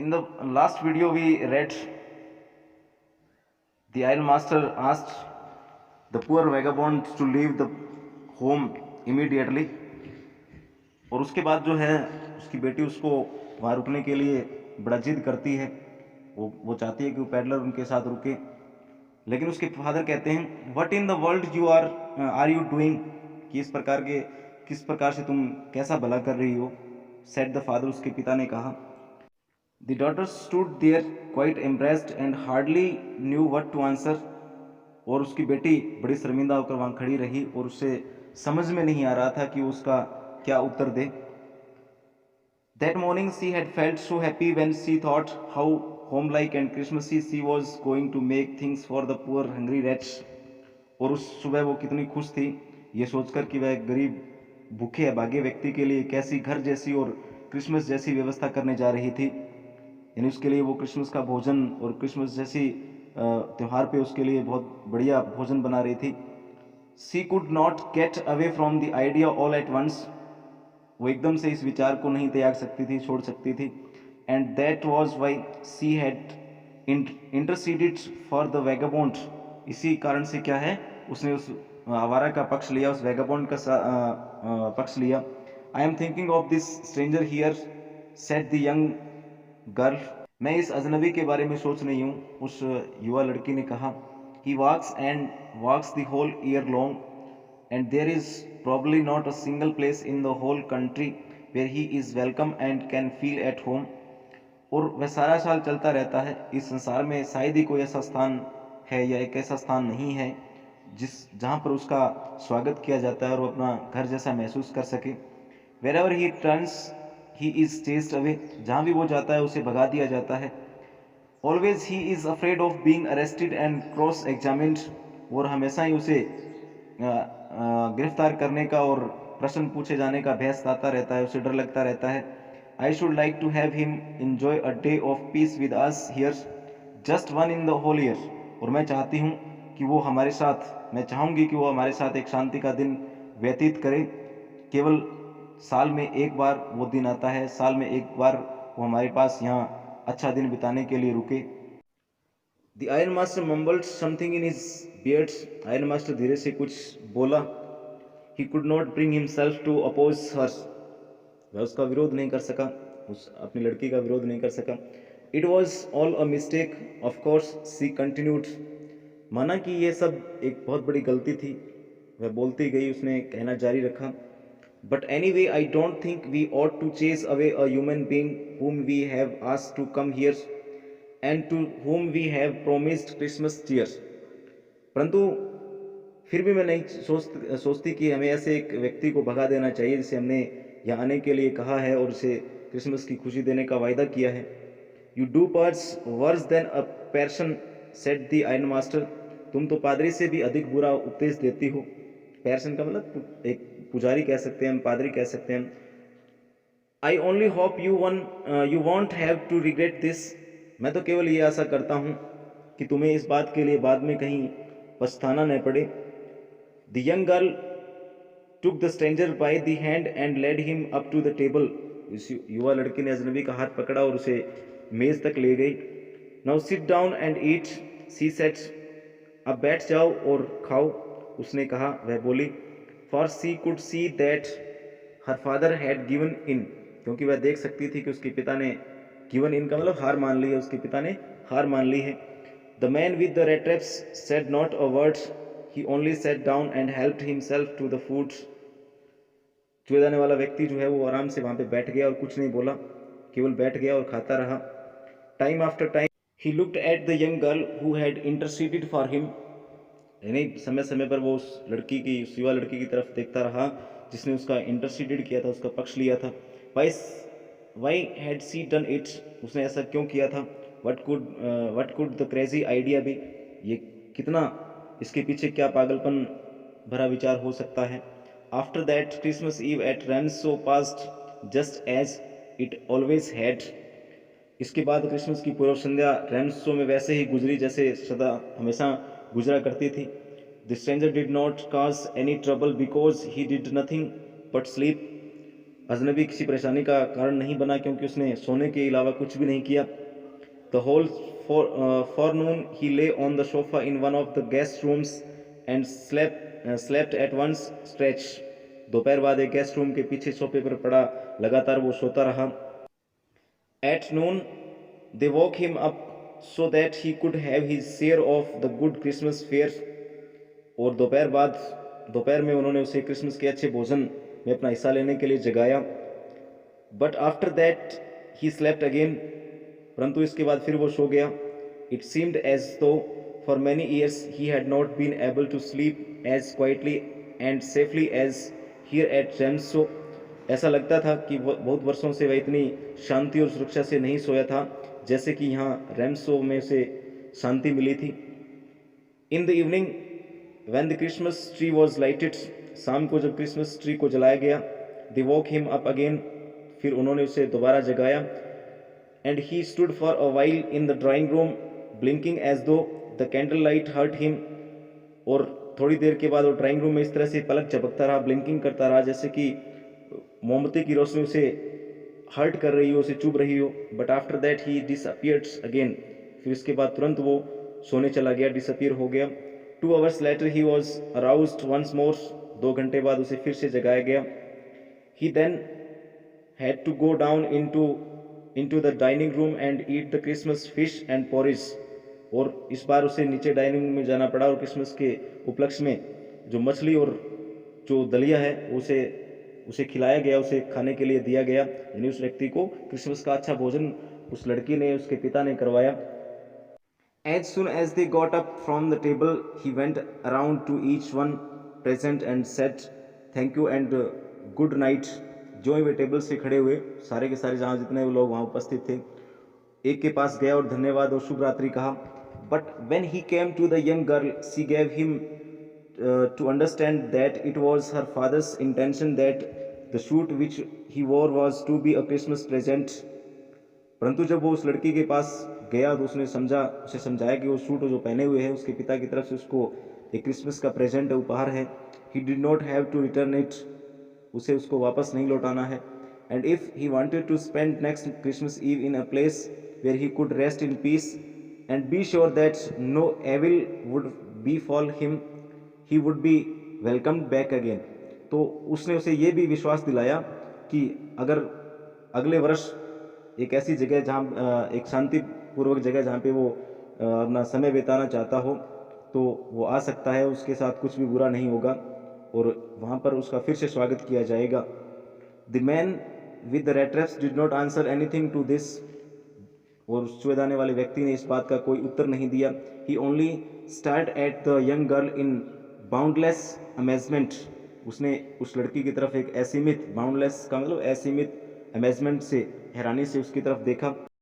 In the last video we read the iron master asked the poor vagabond to leave the home immediately, और उसके बाद जो है उसकी बेटी उसको वहाँ रुकने के लिए बड़ा जिद करती है। वो चाहती है कि वो पैडलर उनके साथ रुके, लेकिन उसके फादर कहते हैं what in the world you are you doing, कि किस प्रकार से तुम कैसा भला कर रही हो। सेड द फादर, उसके पिता ने कहा। The daughter stood there quite embarrassed and hardly knew what to answer, और उसकी बेटी बड़ी शर्मिंदा होकर वहाँ खड़ी रही और उससे समझ में नहीं आ रहा था कि उसका क्या उत्तर दे। That morning she had felt so happy when she thought how homelike and Christmassy she was going to make things for the poor hungry rats. और उस सुबह वो कितनी खुश थी ये सोचकर कि वह गरीब भूखे अभागे व्यक्ति के लिए कैसी घर जैसी और क्रिसमस जैसी व्यवस्था करने जा रही थी। यानी उसके लिए वो क्रिसमस का भोजन और क्रिसमस जैसी त्यौहार पे उसके लिए बहुत बढ़िया भोजन बना रही थी। She could not get away from the idea all at once. वो एकदम से इस विचार को नहीं त्याग सकती थी, छोड़ सकती थी। And that was why she had interceded for the vagabond. इसी कारण से क्या है, उसने उस आवारा का पक्ष लिया, उस वैगाबॉन्ड का पक्ष लिया। I am thinking of this stranger here, said the young girl. मैं इस अजनबी के बारे में सोच रही हूँ, उस युवा लड़की ने कहा। He walks the whole year long and there is probably not a single place in the whole country where he is welcome and can feel at home. और वह सारा साल चलता रहता है। इस संसार में शायद ही कोई ऐसा स्थान है या एक ऐसा स्थान नहीं है जहाँ पर उसका स्वागत किया जाता है और वो अपना घर जैसा महसूस कर सके। Wherever he turns he is chased away, जहाँ भी वो जाता है उसे भगा दिया जाता है। Always he is afraid of being arrested and cross examined, और हमेशा ही उसे गिरफ्तार करने का और प्रश्न पूछे जाने का भय सताता रहता है, उसे डर लगता रहता है। I should like to have him enjoy a day of peace with us here, just one in the whole year. और मैं चाहती हूँ कि वो हमारे साथ, मैं चाहूँगी कि वो हमारे साथ एक शांति का दिन व्यतीत करे। केवल साल में एक बार वो दिन आता है, साल में एक बार वो हमारे पास यहाँ अच्छा दिन बिताने के लिए रुके। The Iron Master mumbled something in his beard. Iron Master धीरे से कुछ बोला। He could not bring himself to oppose her. वह उसका विरोध नहीं कर सका, उस अपनी लड़की का विरोध नहीं कर सका। It was all a mistake, of course, she continued. माना कि ये सब एक बहुत बड़ी गलती थी, वह बोलती गई, उसने कहना जारी रखा। But anyway, I don't think we ought to chase away a human being whom we have asked to come here and to whom we have promised Christmas cheer. परंतु फिर भी मैं नहीं सोचती कि हमें ऐसे एक व्यक्ति को भगा देना चाहिए जिसे हमने यहाँ आने के लिए कहा है और उसे क्रिसमस की खुशी देने का वायदा किया है। You do purse worse than a person, said the iron master. तुम तो पादरी से भी अधिक बुरा उपदेश देती हो। पर्सन का मतलब एक पुजारी कह सकते हैं, पादरी कह सकते हैं। I only hope you won't have to regret this. मैं तो केवल ये आशा करता हूँ कि तुम्हें इस बात के लिए बाद में कहीं पछताना न पड़े। The young girl took the stranger by the hand and led him up to the table. इस युवा लड़की ने अजनबी का हाथ पकड़ा और उसे मेज तक ले गई। Now sit down and eat, she said. अब बैठ जाओ और खाओ, उसने कहा, वह बोली। For she could see that her father had given in, क्योंकि वह देख सकती थी कि उसके पिता ने, गिवन इन का मतलब हार मान ली है, उसके पिता ने हार मान ली है। The man with the red traps said not a word, he only sat down and helped himself to the food. चुए जाने वाला व्यक्ति जो है वो आराम से वहाँ पे बैठ गया और कुछ नहीं बोला, केवल बैठ गया और खाता रहा। Time after time he looked at the young girl who had interceded for him, यानी समय समय पर वो उस लड़की की, उस युवा लड़की की तरफ देखता रहा जिसने उसका इंटरसीडेड किया था, उसका पक्ष लिया था। Why had she done it, उसने ऐसा क्यों किया था। What could the crazy idea be, ये कितना, इसके पीछे क्या पागलपन भरा विचार हो सकता है। After that Christmas Eve at Ramso past just as it always had, इसके बाद क्रिसमस की पूर्व संध्या रैम्सो में वैसे ही गुजरी जैसे सदा हमेशा गुजरा करती थी। The stranger did not cause any trouble because he did nothing but sleep, अजनबी किसी परेशानी का कारण नहीं बना क्योंकि उसने सोने के अलावा कुछ भी नहीं किया। The whole forenoon he lay on the sofa in one of the guest rooms and slept at one stretch. दोपहर बाद एक गेस्ट रूम के पीछे सोफे पर पड़ा लगातार वो सोता रहा। At noon they woke him up so that he could have his share of the good Christmas fare. और दोपहर में उन्होंने उसे क्रिसमस के अच्छे भोजन में अपना हिस्सा लेने के लिए जगाया। But after that he slept again, परंतु इसके बाद फिर वो सो गया। It seemed as though for many years he had not been able to sleep as quietly and safely as here at Ramso. ऐसा लगता था कि बहुत वर्षों से वह इतनी शांति और सुरक्षा से नहीं सोया था जैसे कि यहाँ रेम्सो में उसे शांति मिली थी। In the evening when the Christmas tree was lighted, शाम को जब क्रिसमस ट्री को जलाया गया, they woke him up again, फिर उन्होंने उसे दोबारा जगाया। And he stood for a while in the drawing room blinking as though the candle light hurt him. और थोड़ी देर के बाद वो ड्राइंग रूम में इस तरह से पलक झपकता रहा, ब्लिंकिंग करता रहा जैसे कि मोमबत्ती की रोशनी उसे हर्ट कर रही हो, उसे चुभ रही हो। But after that he disappeared again, फिर इसके बाद तुरंत वो सोने चला गया, डिसअपियर हो गया। 2 hours later he was aroused once more, 2 घंटे बाद उसे फिर से जगाया गया। He then had to go down into the dining room and eat the Christmas fish and porridge। और इस बार उसे नीचे डाइनिंग रूम में जाना पड़ा और क्रिसमस के उपलक्ष्य में जो मछली और जो दलिया है उसे खिलाया गया, उसे खाने के लिए दिया गया। यानी उस व्यक्ति को क्रिसमस का अच्छा भोजन उस लड़की ने, उसके पिता ने करवाया। As soon as they got up from the table, he went around to each one present and said, "Thank you and good night." जो वे टेबल से खड़े हुए सारे के सारे, जहाँ जितने लोग वहाँ उपस्थित थे, एक के पास गया और धन्यवाद और शुभ रात्रि कहा। But when he came to the young girl, she gave him to understand that it was her father's intention that the suit which he wore was to be a Christmas present। परंतु जब वो उस लड़की के पास गया तो उसे समझाया कि वो सूट जो पहने हुए है उसके पिता की तरफ से उसको एक क्रिसमस का प्रेजेंट उपहार है। He did not have to return it, उसे उसको वापस नहीं लौटाना है। And if he wanted to spend next Christmas Eve in a place where he could rest in peace and be sure that no evil would befall him, he would be welcomed back again. तो उसने उसे ये भी विश्वास दिलाया कि अगर अगले वर्ष एक ऐसी जगह जहाँ एक शांतिपूर्वक जगह जहाँ पे वो अपना समय बिताना चाहता हो तो वो आ सकता है, उसके साथ कुछ भी बुरा नहीं होगा और वहाँ पर उसका फिर से स्वागत किया जाएगा। The man with the red dress did not answer anything to this. और चुएदाने वाले व्यक्ति ने इस बात का कोई उत्तर नहीं दिया। He only stared at the young girl in boundless amazement. उसने उस लड़की की तरफ एक असीमित, बाउंडलेस का मतलब असीमित, अमेजमेंट से, हैरानी से उसकी तरफ देखा।